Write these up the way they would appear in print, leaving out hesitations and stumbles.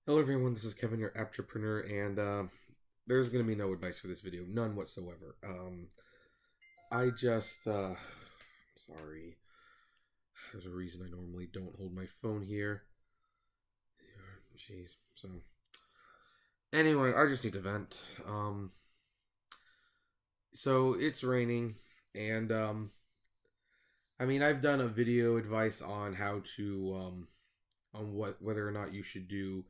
Hello everyone, this is Kevin, your entrepreneur, and there's going to be no advice for this video, none whatsoever. I just, sorry, there's a reason I normally don't hold my phone here. Jeez, so, anyway, I just need to vent. So it's raining, and, I mean, I've done a video advice on how to, whether or not you should do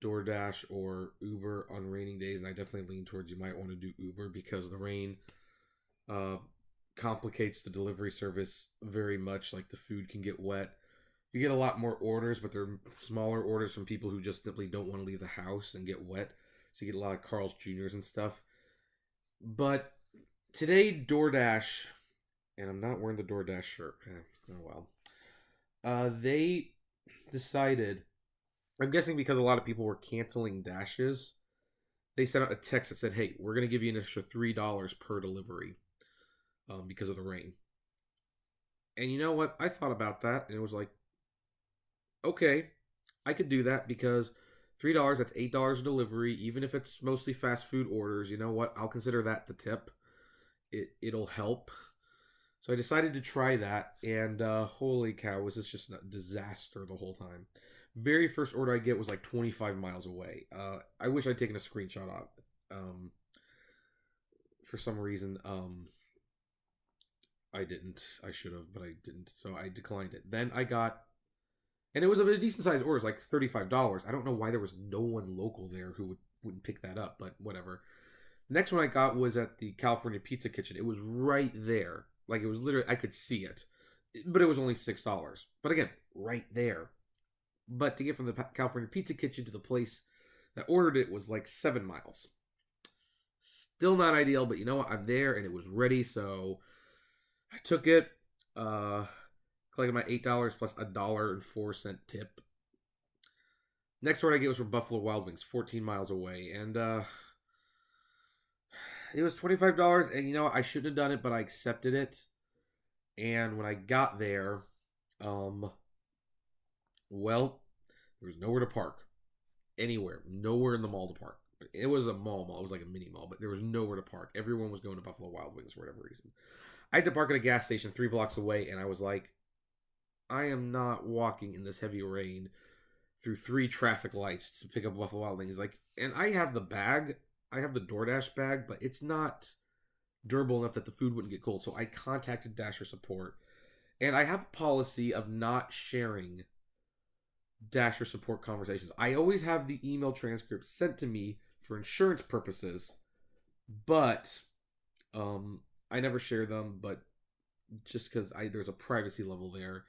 DoorDash or Uber on raining days, and I definitely lean towards you might want to do Uber because the rain uh, complicates the delivery service very much. Like the food can get wet. You get a lot more orders, but they're smaller orders from people who just simply don't want to leave the house and get wet. So you get a lot of Carl's Juniors and stuff. But today, DoorDash, and I'm not wearing the DoorDash shirt. Oh well. They decided, I'm guessing because a lot of people were canceling dashes, they sent out a text that said, "Hey, we're going to give you an extra $3 per delivery because of the rain." And you know what? I thought about that, and it was like, okay, I could do that because $3, that's $8 a delivery, even if it's mostly fast food orders. You know what? I'll consider that the tip. It'll help. So I decided to try that, and holy cow, was this just a disaster the whole time. Very first order I get was like 25 miles away. I wish I'd taken a screenshot of it. For some reason, I didn't. I should have, but I didn't. So I declined it. Then I got, and it was a decent sized order. It was like $35. I don't know why there was no one local there who wouldn't pick that up, but whatever. The next one I got was at the California Pizza Kitchen. It was right there. Like it was literally, I could see it, but it was only $6. But again, right there. But to get from the California Pizza Kitchen to the place that ordered it was like 7 miles. Still not ideal, but you know what? I'm there and it was ready, so I took it. Collected my $8 plus $1.04 tip. Next order I get was from Buffalo Wild Wings, 14 miles away, and it was $25. And you know what? I shouldn't have done it, but I accepted it. And when I got there, well, there was nowhere to park. Anywhere. Nowhere in the mall to park. It was a mall. It was like a mini mall, but there was nowhere to park. Everyone was going to Buffalo Wild Wings for whatever reason. I had to park at a gas station 3 blocks away, and I was like, I am not walking in this heavy rain through 3 traffic lights to pick up Buffalo Wild Wings. Like, and I have the bag. I have the DoorDash bag, but it's not durable enough that the food wouldn't get cold. So I contacted Dasher support, and I have a policy of not sharing Dasher support conversations. I always have the email transcripts sent to me for insurance purposes, but I never share them. But just because there's a privacy level there,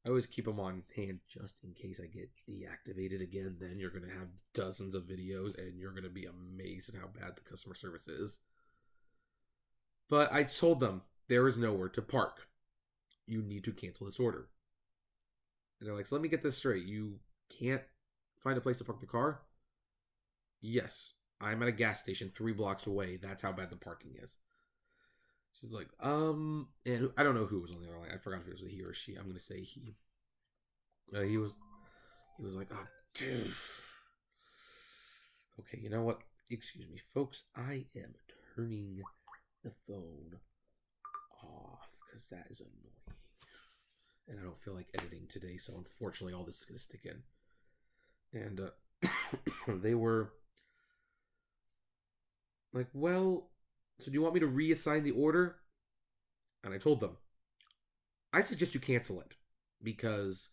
I always keep them on hand just in case I get deactivated again. Then you're gonna have dozens of videos, and you're gonna be amazed at how bad the customer service is. But I told them there is nowhere to park. You need to cancel this order. And they're like, so let me get this straight. You can't find a place to park the car? Yes. I'm at a gas station 3 blocks away. That's how bad the parking is. She's like, and I don't know who was on the other line. I forgot if it was a he or a she. I'm gonna say he. He was like, oh, dude. Okay, you know what? Excuse me, folks. I am turning the phone off because that is annoying. And I don't feel like editing today, so unfortunately all this is going to stick in. And they were like, well, so do you want me to reassign the order? And I told them, I suggest you cancel it because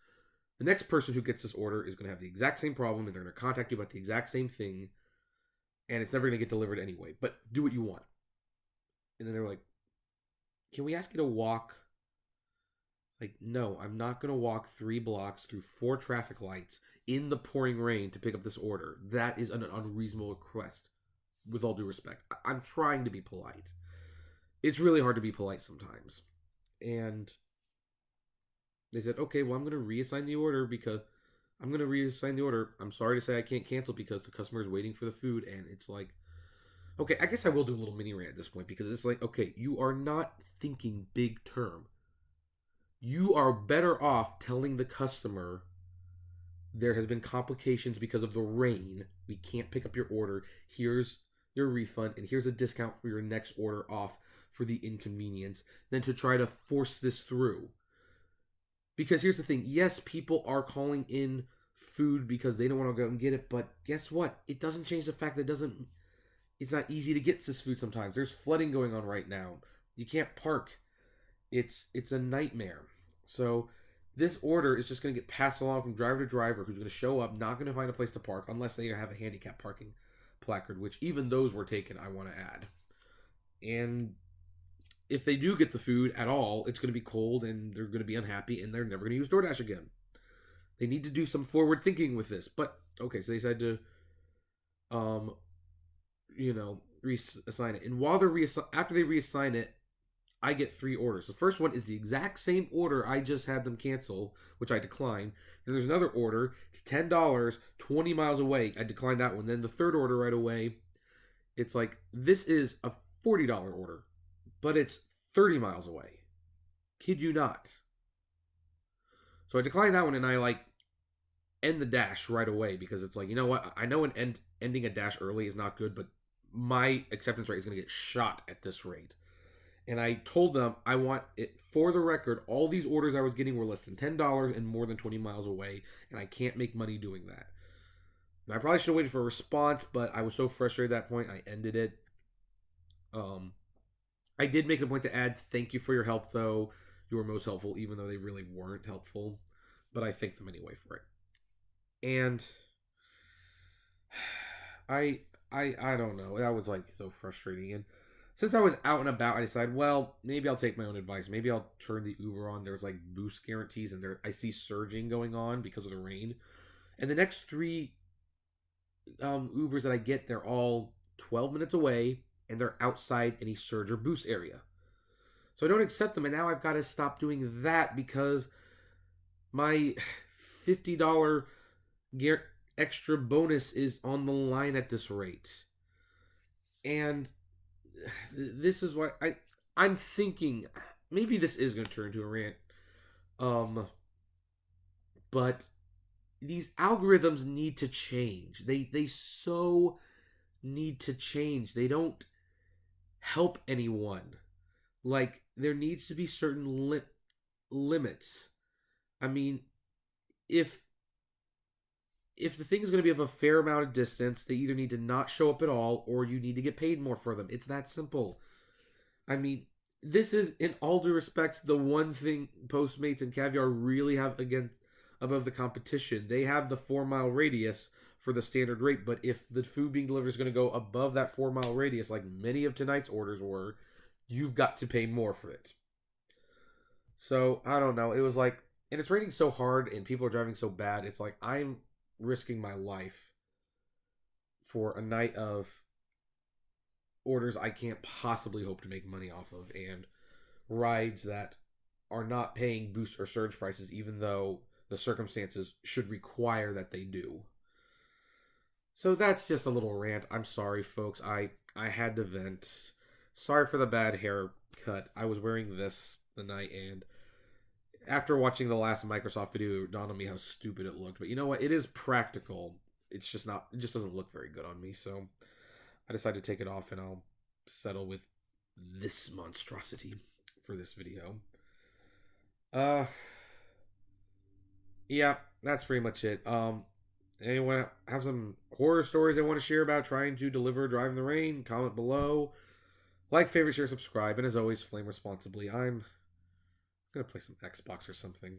the next person who gets this order is going to have the exact same problem, and they're going to contact you about the exact same thing, and it's never going to get delivered anyway, but do what you want. And then they were like, can we ask you to walk? Like, no, I'm not going to walk 3 blocks through 4 traffic lights in the pouring rain to pick up this order. That is an unreasonable request, with all due respect. I'm trying to be polite. It's really hard to be polite sometimes. And they said, okay, well, I'm going to reassign the order because I'm sorry to say I can't cancel because the customer is waiting for the food. And it's like, okay, I guess I will do a little mini rant at this point because it's like, okay, you are not thinking big term. You are better off telling the customer There has been complications because of the rain. We can't pick up your order. Here's your refund, and here's a discount for your next order off for the inconvenience, than to try to force this through. Because here's the thing, yes, people are calling in food because they don't want to go and get it, but guess what? It doesn't change the fact that it's not easy to get this food sometimes. There's flooding going on right now. You can't park. It's a nightmare. So this order is just going to get passed along from driver to driver, who's going to show up, not going to find a place to park unless they have a handicap parking placard, which even those were taken, I want to add. And if they do get the food at all, it's going to be cold and they're going to be unhappy and they're never going to use DoorDash again. They need to do some forward thinking with this. But okay, so they decided to reassign it. And while after they reassign it, I get 3 orders. The first one is the exact same order I just had them cancel, which I declined. Then there's another order. It's $10, 20 miles away. I declined that one. Then the third order right away, it's like, this is a $40 order, but it's 30 miles away. Kid you not. So I declined that one, and I end the dash right away, because it's like, you know what? I know ending a dash early is not good, but my acceptance rate is going to get shot at this rate. And I told them I want it, for the record, all these orders I was getting were less than $10 and more than 20 miles away, and I can't make money doing that. And I probably should have waited for a response, but I was so frustrated at that point, I ended it. I did make a point to add, thank you for your help, though. You were most helpful, even though they really weren't helpful. But I thanked them anyway for it. And I don't know. That was so frustrating. And since I was out and about, I decided, well, maybe I'll take my own advice. Maybe I'll turn the Uber on. There's boost guarantees, and I see surging going on because of the rain. And the next 3 Ubers that I get, they're all 12 minutes away, and they're outside any surge or boost area. So I don't accept them, and now I've got to stop doing that because my $50 extra bonus is on the line at this rate. And this is why I'm thinking maybe this is going to turn into a rant. But these algorithms need to change. They so need to change. They don't help anyone. There needs to be certain limits. I mean, if the thing is going to be of a fair amount of distance, they either need to not show up at all, or you need to get paid more for them. It's that simple. I mean, this is, in all due respects, the one thing Postmates and Caviar really have above the competition. They have the 4-mile radius for the standard rate, but if the food being delivered is going to go above that 4-mile radius, like many of tonight's orders were, you've got to pay more for it. So, I don't know. It was and it's raining so hard and people are driving so bad. It's I'm risking my life for a night of orders I can't possibly hope to make money off of, and rides that are not paying boost or surge prices, even though the circumstances should require that they do. So that's just a little rant. I'm sorry, folks. I had to vent. Sorry for the bad haircut. I was wearing this the night, and after watching the last Microsoft video, it dawned on me how stupid it looked. But you know what? It is practical. It's just not. It just doesn't look very good on me. So I decided to take it off, and I'll settle with this monstrosity for this video. Yeah, that's pretty much it. Anyone have some horror stories they want to share about trying to deliver Drive in the Rain? Comment below. Like, favorite, share, subscribe, and as always, flame responsibly. I'm gonna play some Xbox or something.